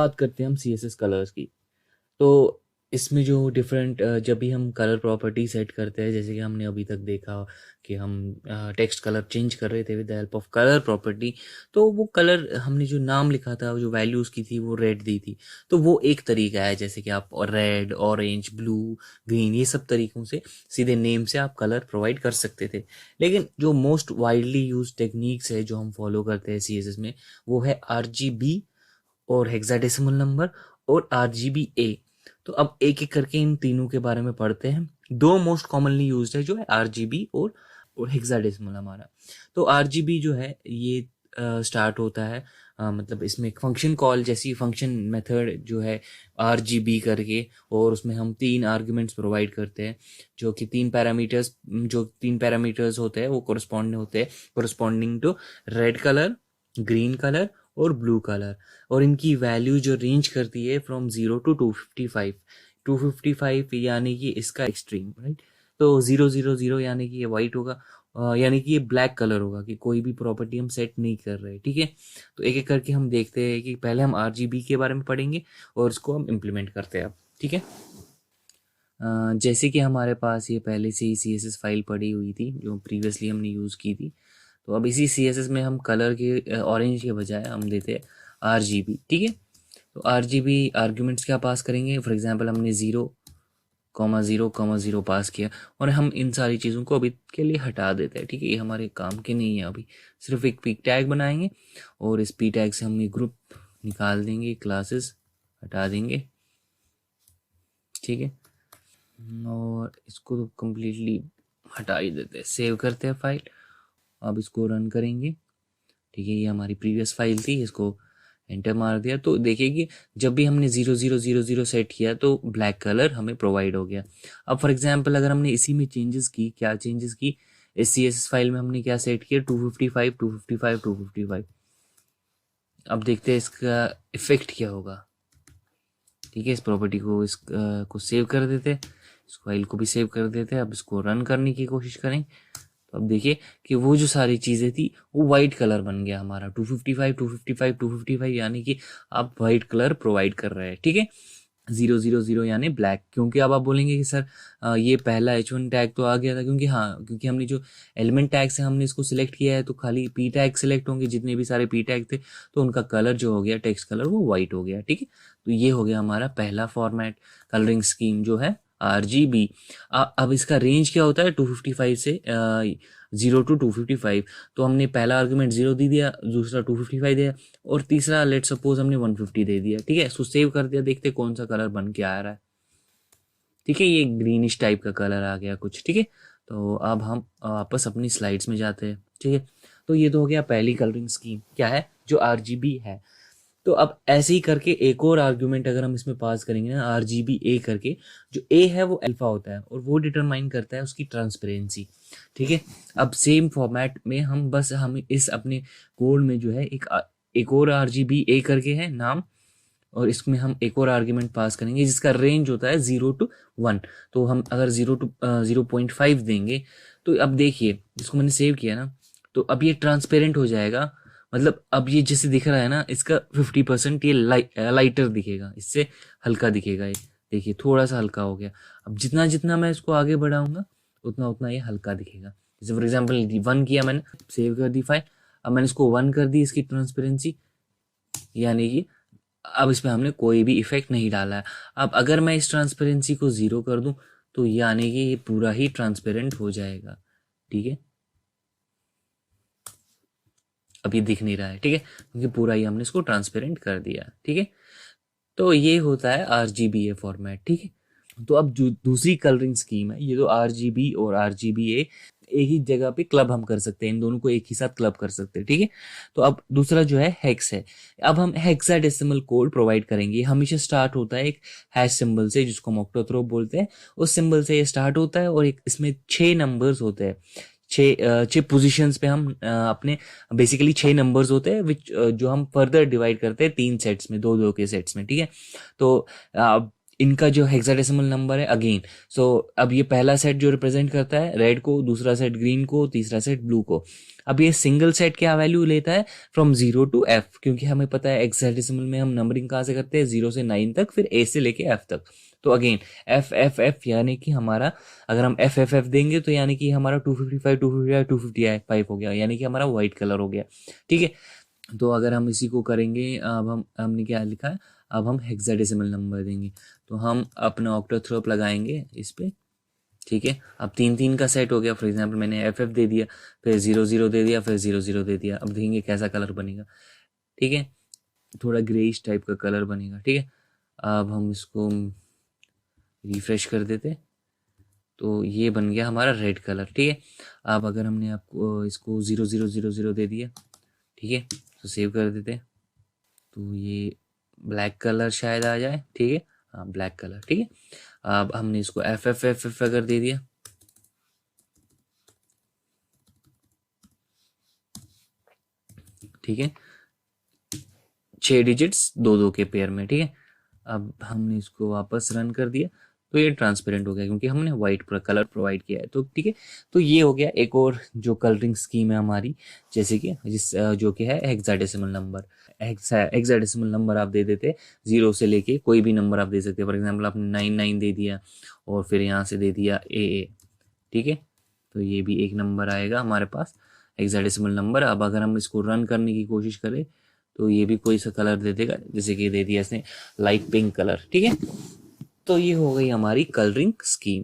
बात करते हैं हम CSS कलर्स की। तो इसमें जो डिफरेंट जब भी हम कलर प्रॉपर्टी सेट करते हैं, जैसे कि हमने अभी तक देखा कि हम टेक्स्ट कलर चेंज कर रहे थे with the help of colour property. तो वो कलर हमने जो नाम लिखा था, जो वैल्यू उसकी थी वो रेड दी थी। तो वो एक तरीका है, जैसे कि आप रेड, ऑरेंज, ब्लू, ग्रीन, ये सब तरीकों से सीधे नेम से आप कलर प्रोवाइड कर सकते थे। लेकिन जो मोस्ट वाइडली यूज टेक्निक्स है जो हम फॉलो करते हैं CSS में, वो है RGB और हेक्साडेसिमल नंबर और RGBA। तो अब एक एक करके इन तीनों के बारे में पढ़ते हैं। दो मोस्ट कॉमनली यूज्ड है, जो है RGB और हेक्साडेसिमल हमारा। तो RGB जो है ये स्टार्ट होता है, मतलब इसमें एक फंक्शन कॉल जैसी फंक्शन मेथड जो है RGB करके, और उसमें हम 3 आर्ग्यूमेंट्स प्रोवाइड करते हैं, जो तीन पैरामीटर्स होते हैं वो corresponding to red colour, green colour और ब्लू कलर। और इनकी वैल्यू जो रेंज करती है फ्रॉम 0 to 255। 255 यानी कि इसका एक्सट्रीम, राइट। तो 000 यानी कि ये वाइट होगा, यानी कि ये ब्लैक कलर होगा, कि कोई भी प्रॉपर्टी हम सेट नहीं कर रहे, ठीक है। तो एक एक करके हम देखते हैं कि पहले हम RGB के बारे में पढ़ेंगे और इसको हम इम्प्लीमेंट करते हैं अब, ठीक है। जैसे कि हमारे पास ये पहले से ही CSS फाइल पड़ी हुई थी जो प्रीवियसली हमने यूज़ की थी। तो अब इसी CSS में हम कलर के ऑरेंज के बजाय हम देते हैं RGB, ठीक है। तो RGB आर्ग्यूमेंट्स क्या पास करेंगे, फॉर एग्जांपल हमने 0,0,0 पास किया, और हम इन सारी चीज़ों को अभी के लिए हटा देते हैं, ठीक है। ये हमारे काम के नहीं है, अभी सिर्फ एक पी टैग बनाएंगे और इस पी टैग से हम ये ग्रुप निकाल देंगे, क्लासेस हटा देंगे, ठीक है। और इसको तो कम्प्लीटली हटा ही देते हैं, सेव करते हैं फाइल। अब इसको रन करेंगे, ठीक है। ये हमारी प्रीवियस फाइल थी, इसको एंटर मार दिया तो देखिए कि जब भी हमने 0000 सेट किया तो ब्लैक कलर हमें प्रोवाइड हो गया। अब फॉर एग्जांपल अगर हमने इसी में चेंजेस की, क्या चेंजेस की, इस CSS फाइल में हमने क्या सेट किया, 255 255 255। अब देखते हैं इसका इफेक्ट क्या होगा, ठीक है। इस प्रॉपर्टी को को सेव कर देते हैं, इस फाइल को भी सेव कर देते हैं। अब इसको रन करने की कोशिश करें तो अब देखिए कि वो जो सारी चीज़ें थी वो वाइट कलर बन गया हमारा, 255 255 255, यानी कि आप वाइट कलर प्रोवाइड कर रहे हैं, ठीक है। 000 यानी ब्लैक, क्योंकि अब आप बोलेंगे कि सर ये पहला H1 टैग तो आ गया था, क्योंकि हाँ, क्योंकि हमने जो एलिमेंट टैग से हमने इसको सिलेक्ट किया है तो खाली पी टैग सिलेक्ट होंगे, जितने भी सारे पी टैग थे, तो उनका कलर जो हो गया, टेक्स्ट कलर, वो वाइट हो गया, ठीक है। तो ये हो गया हमारा पहला फॉर्मेट, कलरिंग स्कीम जो है RGB। अब इसका रेंज क्या होता है, 255 से 0 to 255। तो हमने पहला आर्गुमेंट 0 दे दिया, दूसरा 255 दिया, और तीसरा लेट सपोज हमने 150 दे दिया, ठीक है। इसको सेव कर दिया, देखते कौन सा कलर बन के आ रहा है, ठीक है। ये ग्रीनिश टाइप का कलर आ गया कुछ, ठीक है। तो अब हम वापस अपनी स्लाइड्स में जाते हैं, ठीक है। तो ये तो हो गया पहली कलरिंग स्कीम, क्या है, जो RGB है। तो अब ऐसे ही करके एक और आर्ग्यूमेंट अगर हम इसमें पास करेंगे ना, RGBA करके, जो A है वो अल्फा होता है और वो डिटरमाइन करता है उसकी ट्रांसपेरेंसी, ठीक है। अब सेम फॉर्मेट में हम इस अपने कोड में जो है एक और RGBA करके है नाम, और इसमें हम एक और आर्ग्यूमेंट पास करेंगे जिसका रेंज होता है 0 to 1। तो हम अगर 0 to 0.5 देंगे, तो अब देखिए इसको मैंने सेव किया ना, तो अब ये ट्रांसपेरेंट हो जाएगा। मतलब अब ये जैसे दिख रहा है ना, इसका 50% ये लाइटर दिखेगा, इससे हल्का दिखेगा ये, देखिए थोड़ा सा हल्का हो गया। अब जितना जितना मैं इसको आगे बढ़ाऊंगा उतना उतना ये हल्का दिखेगा। जैसे फॉर एग्जाम्पल 1 किया मैंने, सेव कर दी फाइल, अब मैंने इसको 1 कर दी इसकी ट्रांसपेरेंसी, यानी कि अब इसमें हमने कोई भी इफेक्ट नहीं डाला है। अब अगर मैं इस ट्रांसपेरेंसी को 0 कर दूं तो यानी कि ये पूरा ही ट्रांसपेरेंट हो जाएगा, ठीक है। अब ये दिख नहीं रहा है, ठीक है, क्योंकि पूरा ही हमने इसको ट्रांसपेरेंट कर दिया, ठीक है। तो ये होता है RGBA फॉर्मेट, ठीक है। तो अब जो दूसरी कलरिंग स्कीम है, ये तो RGB और RGBA एक ही जगह पे क्लब हम कर सकते हैं, इन दोनों को एक ही साथ क्लब कर सकते हैं, ठीक है। तो अब दूसरा जो है हेक्स है। अब हम हेक्साडेसिमल कोड प्रोवाइड करेंगे। हमेशा स्टार्ट होता है एक हैश सिंबल से, जिसको हम ऑक्टोथ्रोप बोलते हैं, उस सिंबल से ये स्टार्ट होता है, और एक इसमें 6 नंबर्स होते हैं। छः पोजीशंस पे हम अपने बेसिकली 6 नंबर्स होते हैं विच जो हम फर्दर डिवाइड करते हैं 3 सेट्स में, दो दो के सेट्स में, ठीक है। तो इनका जो हेक्साडेसिमल नंबर है अगेन, सो अब ये पहला सेट जो रिप्रेजेंट करता है रेड को, दूसरा सेट ग्रीन को, तीसरा सेट ब्लू को। अब ये सिंगल सेट क्या वैल्यू लेता है, फ्रॉम 0 टू एफ, क्योंकि हमें पता है हेक्साडेसिमल में हम नंबरिंग कहाँ से करते हैं, 0 से 9 तक, फिर ए से लेके एफ तक। तो अगेन एफ एफ एफ यानी कि हमारा, अगर हम एफ एफ एफ देंगे तो यानी कि हमारा 255 255 255 हो गया, यानी कि हमारा व्हाइट कलर हो गया। ठीक है, तो अगर हम इसी को करेंगे, अब हमने क्या लिखा है, अब हम हेक्साडेसिमल नंबर देंगे, तो हम अपना ऑक्टाथ्रोप लगाएंगे इस पे। ठीक है, अब 3 3 का सेट हो गया। फॉर एग्जांपल मैंने एफ एफ दे दिया, फिर 0 0 दे दिया, फिर 0 0 दे दिया। अब देखेंगे कैसा कलर बनेगा। ठीक है, थोड़ा ग्रेइश टाइप का कलर बनेगा। ठीक है, अब हम इसको रिफ्रेश कर देते, तो ये बन गया हमारा रेड कलर। ठीक है, अब अगर हमने आपको इसको 0 0 0 0 दे दिया, ठीक है, तो सेव कर देते, तो ये ब्लैक कलर शायद आ जाए। ठीक है, हाँ ब्लैक कलर। ठीक है, अब हमने इसको एफ एफ एफ एफ अगर दे दिया, ठीक है, 6 डिजिट्स 2 2 के पेयर में। ठीक है, अब हमने इसको वापस रन कर दिया, तो ये ट्रांसपेरेंट हो गया क्योंकि हमने वाइट कलर प्रोवाइड किया है। तो ठीक है, तो ये हो गया एक और जो कलरिंग स्कीम है हमारी, जैसे कि जो कि है हेक्साडेसिमल नंबर। हेक्साडेसिमल नंबर आप दे देते 0 से लेके कोई भी नंबर आप दे सकते हैं। फॉर एग्जांपल आपने 99 दे दिया और फिर यहाँ से दे दिया ए। ठीक है, तो ये भी एक नंबर आएगा हमारे पास हेक्साडेसिमल नंबर। अब अगर हम इसको रन करने की कोशिश करें तो ये भी कोई सा कलर दे देगा, जैसे कि दे दिया इसने लाइट पिंक कलर। ठीक है, तो ये हो गई हमारी कलरिंग स्कीम।